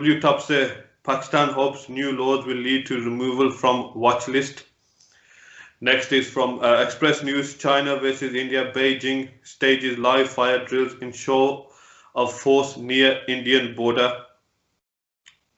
W top se Pakistan hopes new laws will lead to removal from watch list. Next is from Express News. China versus India. Beijing stages live fire drills in show of force near Indian border.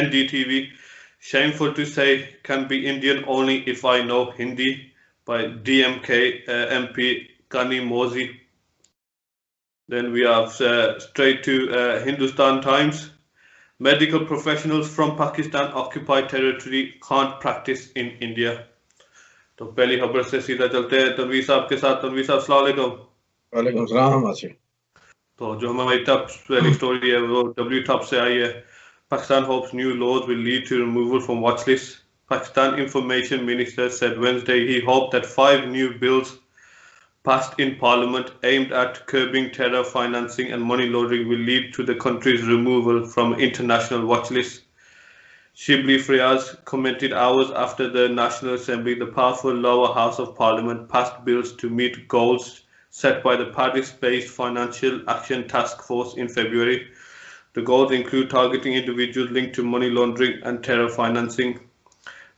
NDTV. Shameful to say, can be Indian only if I know Hindi, by DMK MP Kani Mozi. Then we have straight to Hindustan Times. Medical professionals from Pakistan occupied territory can't practice in India. تو پہلی خبر سے سیدھا چلتے ہیں تنویر صاحب کے ساتھ. تنویر صاحب السلام علیکم. وعلیکم السلام. تو جو ہماری ٹاپ پہلی سٹوری ہے وہ W ٹاپ سے آئی ہے. Pakistan hopes new laws will lead to removal from watch list. Pakistan Information Minister said Wednesday he hoped that 5 new bills passed in Parliament aimed at curbing terror financing and money laundering will lead to the country's removal from international watch list. Shibli Friaz commented hours after the National Assembly, the powerful lower house of Parliament, passed bills to meet goals set by the Paris-based Financial Action Task Force in February. The goals include targeting individuals linked to money laundering and terror financing.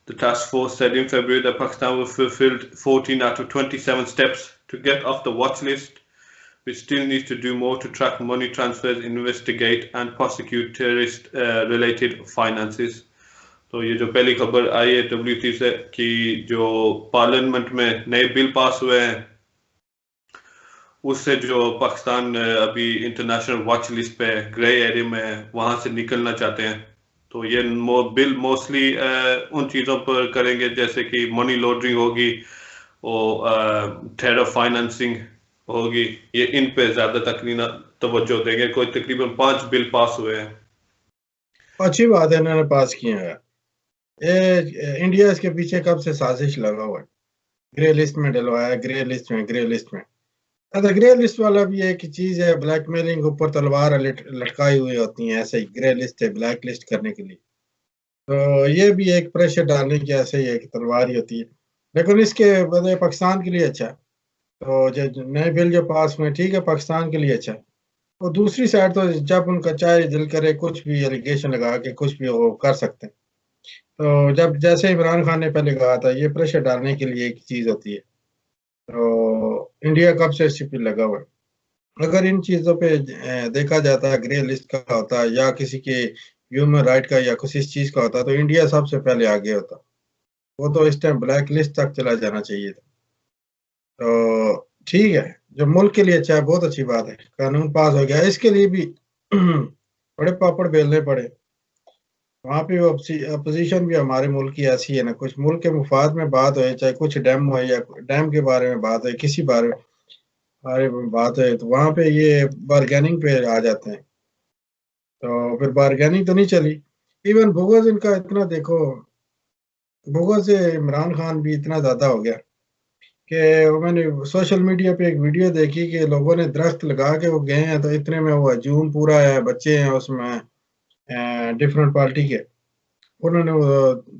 The task force said in February that Pakistan will fulfill 14 out of 27 steps to get off the watch list, which still needs to do more to track money transfers, investigate and prosecute terrorist-related finances. تو یہ جو پہلی خبر آئی ہے WT سے کہ جو parliament میں نئے بل پاس ہوئے ہیں اس سے جو پاکستان ابھی انٹرنیشنل واچ لسٹ پہ گرے ایریا میں وہاں سے نکلنا چاہتے ہیں. تو یہ بل موسٹلی ان چیزوں پر کریں گے جیسے کہ منی لانڈرنگ ہوگی اور ٹیرر فائنانسنگ ہوگی. یہ ان پہ زیادہ توجہ دیں گے. کوئی تقریباً 5 بل پاس ہوئے ہیں. اچھی بات ہے انہوں نے پاس کیے ہیں. انڈیا اس کے پیچھے کب سے سازش لگا ہوا ہے. گرے لسٹ میں ڈلوایا, گرے لسٹ میں گرے لسٹ والا بھی ایک چیز ہے. بلیک میلنگ اوپر تلوار لٹکائی ہوئی ہوتی ہیں, ایسے ہی گرے لسٹ ہے بلیک لسٹ کرنے کے لیے. تو یہ بھی ایک پریشر ڈالنے کی ایسے ہی ایک تلوار ہی ہوتی ہے. لیکن اس کے بدلے پاکستان کے لیے اچھا. تو جو نئے بل جو پاس ہوئے ٹھیک ہے پاکستان کے لیے اچھا. اور دوسری سائڈ تو جب ان کا چاہے دل کرے کچھ بھی ایلیگیشن لگا کے کچھ بھی وہ کر سکتے ہیں. تو جب جیسے عمران خان نے پہلے کہا تھا یہ پریشر ڈالنے کے لیے ایک چیز ہوتی ہے. تو انڈیا کب سے اس پہ لگا ہوا ہے. اگر ان چیزوں پہ دیکھا جاتا ہے گرے لسٹ کا ہوتا یا کسی کے ہیومن رائٹ کا یا کسی چیز کا ہوتا تو انڈیا سب سے پہلے آگے ہوتا. وہ تو اس ٹائم بلیک لسٹ تک چلا جانا چاہیے تھا. تو ٹھیک ہے جو ملک کے لیے اچھا ہے بہت اچھی بات ہے. قانون پاس ہو گیا. اس کے لیے بھی بڑے پاپڑ بیلنے پڑے. وہاں پہ اپوزیشن بھی ہمارے ملک کی ایسی ہے نا, کچھ ملک کے مفاد میں بات ہوئے چاہے کچھ ڈیم ہوئے یا ڈیم کے بارے میں بات ہوئے کسی بارے میں بات ہوئے تو وہاں پہ یہ بارگیننگ پہ آ جاتے ہیں. تو پھر بارگیننگ تو نہیں چلی. ایون بغض ان کا اتنا دیکھو, بغض سے عمران خان بھی اتنا زیادہ ہو گیا کہ میں نے سوشل میڈیا پہ ایک ویڈیو دیکھی کہ لوگوں نے درخت لگا کے وہ گئے ہیں تو اتنے میں وہ ہجوم پورا ہے, بچے ہیں اس میں ڈفرنٹ پارٹی کے, انہوں نے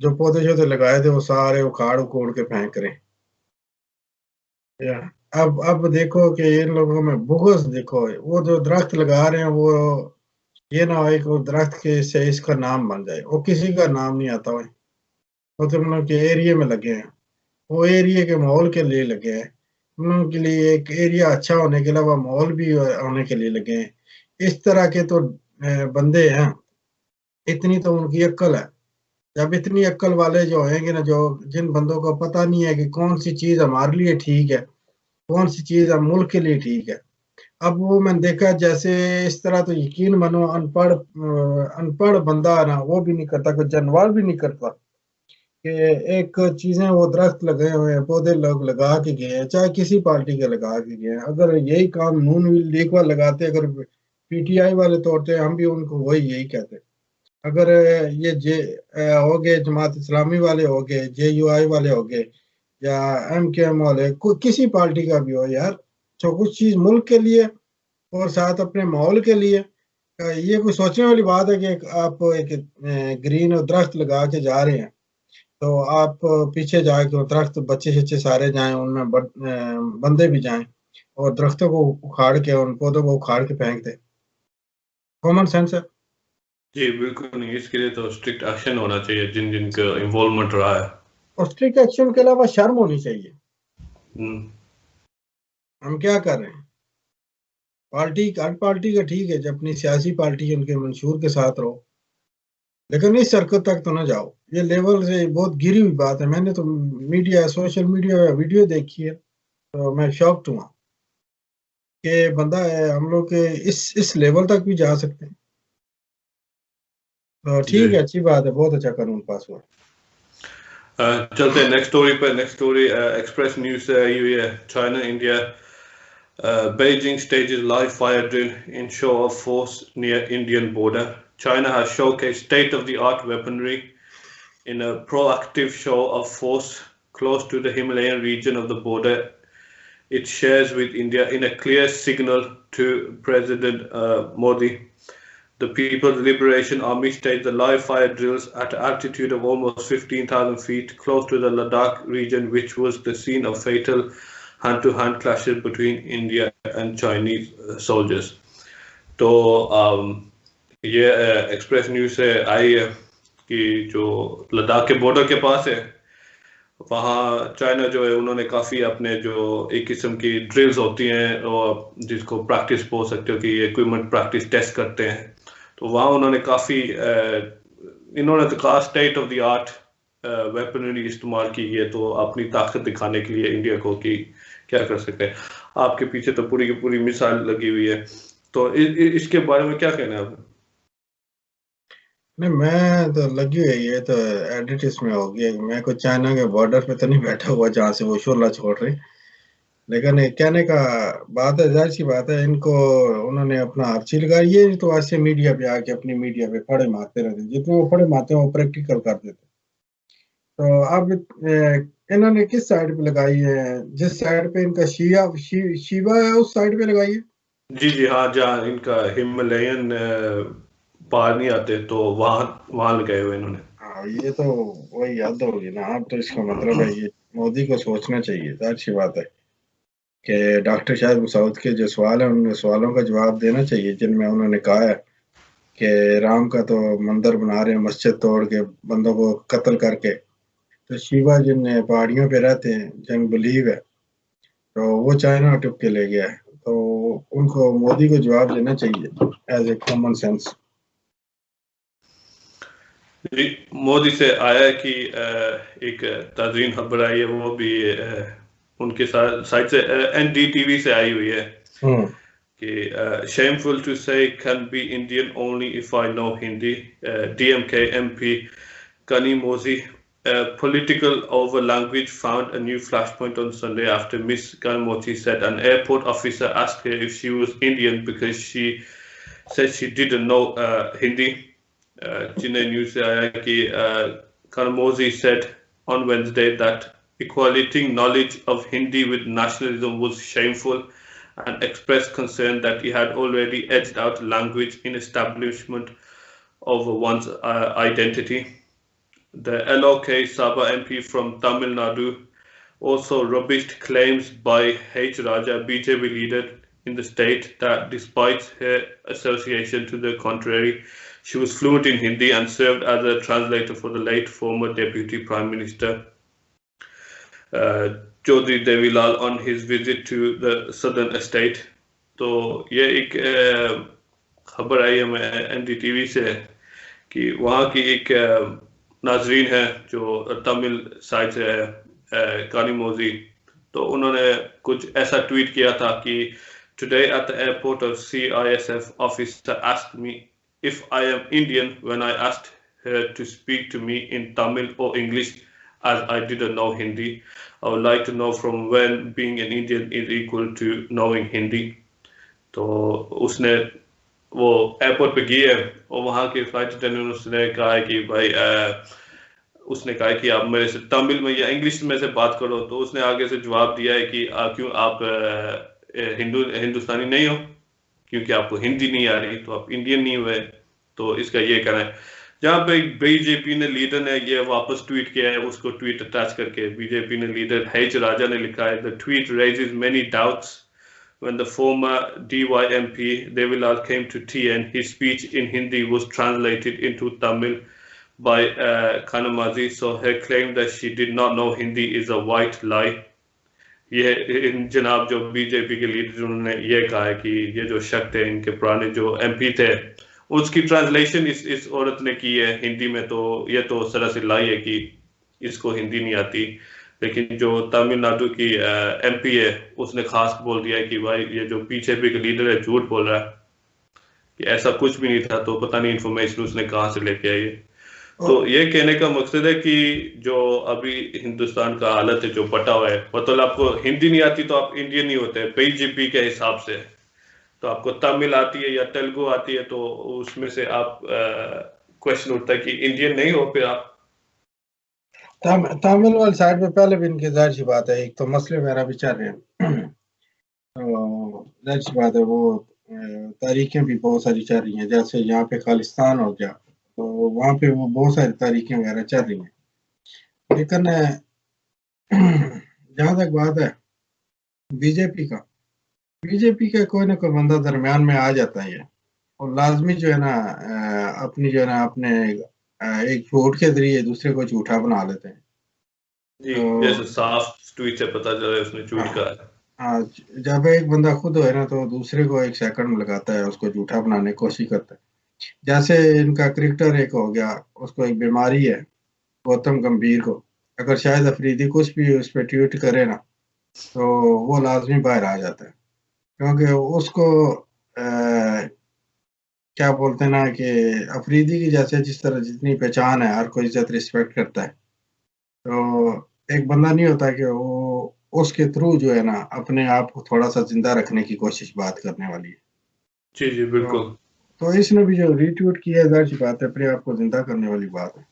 جو پودے شودے لگائے تھے وہ سارے اکھاڑ اکھوڑ کے پھینک رہے. اب دیکھو کہ ان لوگوں میں بغض دیکھو, وہ جو درخت لگا رہے ہیں وہ یہ نہ ہو کہ وہ درخت کے سے اس کا نام بن جائے. وہ کسی کا نام نہیں آتا ہوئے, وہ تو ان کے ایریے میں لگے ہیں, وہ ایریے کے ماحول کے لیے لگے ہیں, ان کے لیے ایک ایریا اچھا ہونے کے علاوہ ماحول بھی ہونے کے لیے لگے ہیں. اس طرح کے تو بندے ہیں, اتنی تو ان کی عقل ہے. جب اتنی عقل والے جو ہیں گے نا, جو جن بندوں کو پتہ نہیں ہے کہ کون سی چیز ہمارے لیے ٹھیک ہے کون سی چیز ہم ملک کے لیے ٹھیک ہے. اب وہ میں نے دیکھا جیسے اس طرح تو یقین مانو ان پڑھ بندہ ہے نا وہ بھی نہیں کرتا, کوئی جانور بھی نہیں کرتا کہ ایک چیزیں وہ درخت لگے ہوئے ہیں پودے لوگ لگا کے گئے ہیں چاہے کسی پارٹی کے لگا کے گئے ہیں. اگر یہی کام نون لیگ والے لگاتے, اگر PTI والے توڑتے ہم بھی ان کو وہی یہی کہتے. اگر یہ ہو گئے جماعت اسلامی والے ہو گئے, JUI والے ہو گئے یا MKM والے, کسی پارٹی کا بھی ہو یار, جو کچھ چیز ملک کے لیے اور ساتھ اپنے ماحول کے لیے, یہ کوئی سوچنے والی بات ہے کہ آپ ایک گرین درخت لگا کے جا رہے ہیں تو آپ پیچھے جا کے درخت بچے شچے سارے جائیں, ان میں بندے بھی جائیں اور درختوں کو اکھاڑ کے ان پودوں کو اکھاڑ کے پھینک دیں. کامن سینس ہے. جی بالکل نہیں, اس کے لیے تو اسٹرکٹ ایکشن ہونا چاہیے جن جن کا انوالومنٹ رہا ہے. اور اسٹرکٹ ایکشن کے علاوہ شرم ہونی چاہیے. ہم کیا کر رہے ہیں؟ پارٹی کا ٹھیک ہے, جب اپنی سیاسی پارٹی ان کے منشور کے ساتھ رہو, لیکن اس سرکت تک تو نہ جاؤ. یہ لیول سے بہت گری ہوئی بات ہے. میں نے تو میڈیا, سوشل میڈیا ویڈیو دیکھی ہے تو میں شاکڈ ہوا کہ بندہ ہے, ہم لوگ کے اس لیول تک بھی جا سکتے ہیں. تو ٹھیک ہے, اچھی بات ہے, بہت اچھا قانون پاس ہوا. چلتے ہیں نیکسٹ اسٹوری پہ. نیکسٹ اسٹوری ایکسپریس نیوز سے آئی ہوئی ہے. China India Beijing stages live fire drill in show of force near Indian border. China has showcased state-of-the-art weaponry in a proactive show of force close to the Himalayan region of the border. It shares with India in a clear signal to President Modi. The People's Liberation Army staged the live fire drills at an altitude of almost 15,000 feet close to the Ladakh region, which was the scene of fatal hand-to-hand clashes between India and Chinese soldiers. تو یہ express news سے آئی ہے کہ جو لداخ کے border کے پاس ہے وہاں چائنا جو ہے انہوں نے کافی اپنے جو ایک قسم کی ڈرلز ہوتی ہیں اور جس کو پریکٹس بول سکتے ہو کہ یہ اکوپمنٹ پریکٹس ٹیسٹ کرتے ہیں, تو وہاں انہوں نے کافی انہوں نے تو کہا state of the art weaponry استعمال کی ہے, تو اپنی طاقت دکھانے کے لیے انڈیا کو کہ کیا کر سکتے ہیں. آپ کے پیچھے تو پوری کی پوری مثال لگی ہوئی ہے, تو اس کے بارے میں کیا کہنا ہے آپ؟ نہیں, میں تو لگی ہوئی ہے, تو ایڈٹ اس میں ہو گیا. میں کوئی چائنا کے بارڈر پہ تو نہیں بیٹھا ہوا جہاں سے وہ شعلہ چھوڑ رہے, لیکن کہنے کا بات ہے, ظاہر سی بات ہے, ان کو انہوں نے اپنا آرچی لگائی ہے, تو ایسے میڈیا پہ آ کے اپنی میڈیا پہ پھڑے مارتے رہتے. جتنے وہ پھڑے مارتے ہیں وہ پریکٹیکل کر دیتے. تو اب انہوں نے کس سائڈ پہ لگائی ہے؟ جس سائڈ پہ ان کا شیوا ہے اس سائڈ پہ لگائی ہے. جی جی ہاں, جہاں ان کا ہمالیین پار نہیں آتے تو وہاں لگائے ہوئے انہوں نے. یہ تو وہی یاد ہوگی نا. اب تو اس کا مطلب ہے یہ مودی کو سوچنا چاہیے. ظاہر سی بات ہے کہ ڈاکٹر شاہد مسعود کے جو سوال ہیں ان سوالوں کا جواب دینا چاہیے, جن میں انہوں نے کہا ہے کہ رام کا تو مندر بنا رہے ہیں, مسجد توڑ کے بندوں کو قتل کر کے. تو شیوا جن پہاڑیوں پہ رہتے ہیں, جنگ بلیو ہے, تو وہ چائنا ٹپ کے لے گیا ہے. تو ان کو مودی کو جواب دینا چاہیے ایز اے کامن سینس. جی مودی سے آیا کہ ایک تازرین خبر آئی ہے, وہ بھی ان کے سائٹ سے NDTV سے آئی ہوئی ہے کہ shameful to say can be Indian only if I know Hindi. DMK MP Kanimozhi, political over language, found a new flashpoint on Sunday after Miss Kanimozhi said an airport officer asked her if she was Indian because she said she didn't know Hindi. Chennai News se aaya ki Kanimozhi said on Wednesday that equating knowledge of Hindi with nationalism was shameful and expressed concern that he had already edged out language in establishment of one's identity. The LOK Sabha MP from Tamil Nadu also rubbished claims by H. Raja, BJP leader in the state, that despite her association to the contrary, she was fluent in Hindi and served as a translator for the late former Deputy Prime Minister Chaudhry Devilal on his visit to the Southern Estate. تو یہ ایک خبر آئی ہے NDTV سے کہ وہاں کی ایک ناظرین ہے جو تمل سائڈ سے ہے, کانیموزی, تو انہوں نے کچھ ایسا ٹویٹ کیا تھا کہ today at the airport a CISF officer asked me if I am Indian when I asked her to speak to me in Tamil or English as I didn't know Hindi. I would like to know from when being an Indian is equal to knowing Hindi. تو اس نے وہ airport پہ گئی ہے اور وہاں کے flight attendant اس نے کہا ہے کہ بھائی اس نے کہا کہ آپ میرے سے تمل میں یا انگلش میں سے بات کرو, تو اس نے آگے سے جواب دیا ہے کہ کیوں آپ ہندوستانی نہیں ہو, کیونکہ آپ کو ہندی نہیں آ رہی تو آپ انڈین نہیں ہوئے. تو اس کا یہ کہنا ہے. جہاں پہ BJP نے لیڈر نے یہ واپس ٹویٹ کیا ہے, اس کو ٹویٹ اٹیچ کر کے BJP نے لیڈر H. Raja نے لکھا ہے the tweet raises many doubts when the former DY MP Devilal came to TN, his speech in Hindi was translated into Tamil by Kanamazi, so her claim that she did not know Hindi is a white lie. یہ جناب جو B J پی کے leader انہوں نے یہ کہا ہے کہ یہ جو شک تھے ان کے پرانے جو ایم پی تھے اس کی ٹرانسلیشن اس عورت نے کی ہے ہندی میں, تو یہ تو سراسر لائی ہے کہ اس کو ہندی نہیں آتی. لیکن جو تامل ناڈو کی ایم پی ہے اس نے خاص بول دیا ہے کہ بھائی یہ جو بی جے پی کا لیڈر ہے جھوٹ بول رہا ہے کہ ایسا کچھ بھی نہیں تھا, تو پتہ نہیں انفارمیشن اس نے کہاں سے لے کے آئی ہے. تو یہ کہنے کا مقصد ہے کہ جو ابھی ہندوستان کا حالت ہے جو بٹا ہوا ہے, مطلب آپ کو ہندی نہیں آتی تو آپ انڈین نہیں ہوتے بی جے پی کے حساب سے, تو آپ کو تامل آتی ہے یا تیلگو آتی ہے تو اس میں سے آپ کوشچن اٹھتا ہے کہ انڈین نہیں ہو. پھر آپ تامل والی سائڈ میں پہلے بھی ان کی ظاہر سی بات ہے, ایک تو مسئلے وغیرہ بھی چل رہے ہیں, ظاہر سی بات ہے وہ تاریخیں بھی بہت ساری چل رہی ہیں, جیسے یہاں پہ خالستان ہو گیا تو وہاں پہ وہ بہت ساری تاریخیں وغیرہ چل رہی ہیں. لیکن جہاں تک بات ہے بی جے پی کا کوئی نہ کوئی بندہ درمیان میں آ جاتا ہے, اور لازمی جو ہے نا اپنی جو ہے نا اپنے ایک جھوٹ کے ذریعے دوسرے کو جھوٹا بنا لیتے ہیں. جیسے صاف ٹویٹ سے پتا چلا اس نے جھوٹ کہا ہے. جب ایک بندہ خود ہوئے نا تو دوسرے کو ایک سیکنڈ میں لگاتا ہے, اس کو جھوٹا بنانے کی کوشش کرتا ہے. جیسے ان کا کرکٹر ایک ہو گیا, اس کو ایک بیماری ہے گوتم گمبھیر کو, اگر شاہد افریدی کچھ بھی اس پہ ٹویٹ کرے نا تو وہ لازمی باہر آ جاتا ہے, کیونکہ اس کو کیا بولتے ہیں نا کہ افریدی کی جیسے جس طرح جتنی پہچان ہے ہر کوئی عزت رسپیکٹ کرتا ہے, تو ایک بندہ نہیں ہوتا کہ وہ اس کے تھرو جو ہے نا اپنے آپ کو تھوڑا سا زندہ رکھنے کی کوشش بات کرنے والی ہے. جی بالکل. تو اس نے بھی جو ری ٹویٹ کیا ہے ظاہر سی بات ہے اپنے آپ کو زندہ کرنے والی بات ہے.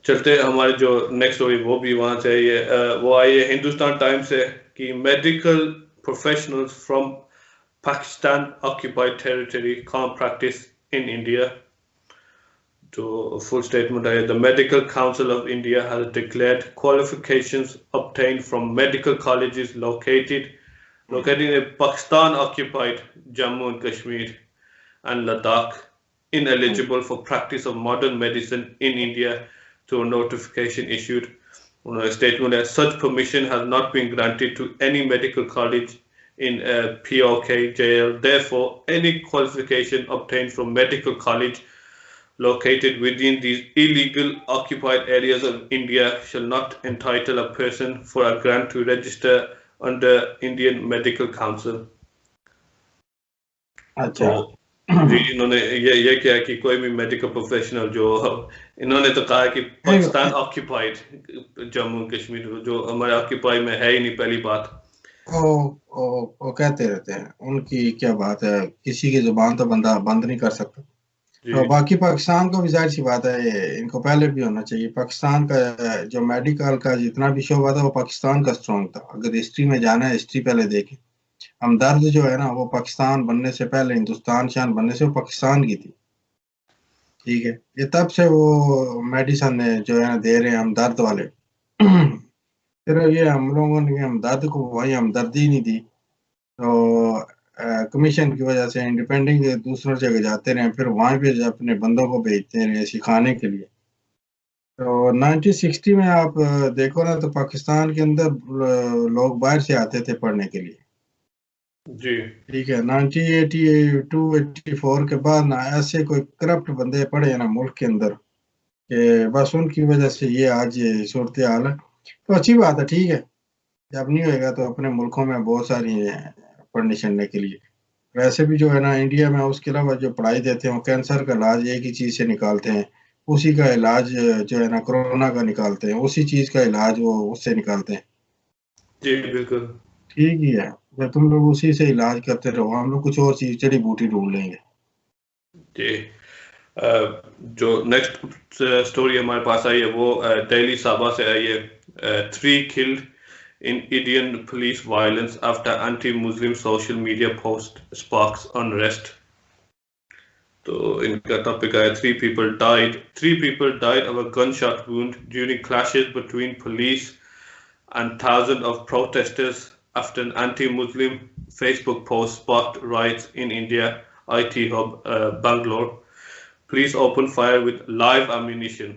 چلتے ہمارے جو نیکسٹ اسٹوری وہ بھی وہاں سے وہ آئی ہے ہندوستان ٹائم سے کہ medical professionals from Pakistan occupied territory can't practice in India. تو full statement ہے, the Medical Council of India has declared qualifications obtained from medical colleges located in Pakistan occupied Jammu and Kashmir and Ladakh ineligible for practice of modern medicine in India through a notification issued. A statement that such permission has not been granted to any medical college in POK JL. Therefore, any qualification obtained from medical college located within these illegal occupied areas of India shall not entitle a person for a grant to register under Indian Medical Council. اچھا جی انہوں نے یہ کیا کہ کوئی بھی medical professional جو انہوں نے تو کہا کہ پاکستان آکوپائڈ جموں کشمیر جو ہمارے آکوپائی میں ہے ہی نہیں. پہلی بات وہ کہتے رہتے ہیں, ان کی کیا بات ہے, کسی کی زبان تو بندہ بند نہیں کر سکتا. تو باقی پاکستان کو بھی ظاہر سی بات ہے ان کو پہلے بھی ہونا چاہیے. پاکستان کا جو میڈیکل کا جتنا بھی شعبہ تھا وہ پاکستان کا اسٹرانگ تھا. اگر ہسٹری میں جانا ہے ہسٹری پہلے دیکھیں, ہمدرد جو ہے نا وہ پاکستان بننے سے پہلے, ہندوستان شان بننے سے وہ پاکستان کی تھی. ٹھیک ہے, یہ تب سے وہ میڈیسن جو ہے نا دے رہے ہیں ہمدرد والے. پھر یہ ہم لوگوں نے ہمدرد کو وہی ہمدردی نہیں دی, تو کمیشن کی وجہ سے انڈیپینڈنٹ دوسروں جگہ جاتے رہے, پھر وہاں پہ اپنے بندوں کو بھیجتے رہے سکھانے کے لیے. تو 1960 میں آپ دیکھو نا تو پاکستان کے اندر لوگ باہر سے آتے تھے پڑھنے کے لیے. جی ٹھیک ہے, 1982-84 کے بعد نا ایسے کوئی کرپٹ بندے پڑے ہیں نا ملک کے اندر کہ بس ان کی وجہ سے یہ آج یہ صورتحال ہے. تو اچھی بات ہے, ٹھیک ہے, جب نہیں ہوئے گا تو اپنے ملکوں میں بہت ساری ہیں پڑھنے چڑھنے کے لیے. ویسے بھی جو ہے نا انڈیا میں اس کے علاوہ جو پڑھائی دیتے ہیں کینسر کا علاج ایک ہی چیز سے نکالتے ہیں, اسی کا علاج جو ہے نا کورونا کا نکالتے ہیں, اسی چیز کا علاج وہ اس سے نکالتے ہیں. جی بالکل ٹھیک ہی ہے, جب تم لوگ اسی سے علاج کرتے رہو, ہم لوگ کچھ اور چیز جڑی بوٹی ڈھونڈ لیں گے. جی جو نیکسٹ اسٹوری ہمارے پاس آئی ہے وہ دہلی صابہ سے آئی ہے. 3 killed in Indian police violence after anti-Muslim social media post sparks unrest. تو ان کا ٹاپک ہے 3 people died of a gunshot wound during clashes between police and thousands of protesters after an anti-Muslim Facebook post sparked riots in India IT hub Bangalore. Police opened fire with live ammunition.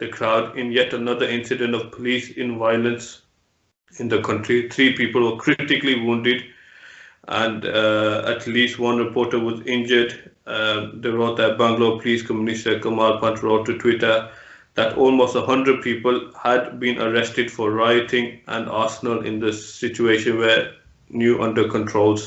the crowd in yet another incident of police in violence in the country. 3 people were critically wounded and at least 1 reporter was injured. They wrote that Bangalore Police Commissioner Kamal Pant wrote to Twitter that almost 100 people had been arrested for rioting and arsenal in the situation were new under controls.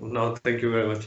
No, thank you very much.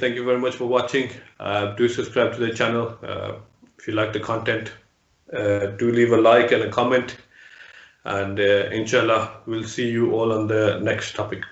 thank you very much for watching. Do subscribe to the channel. If you like the content, do leave a like and a comment, and inshallah we'll see you all on the next topic.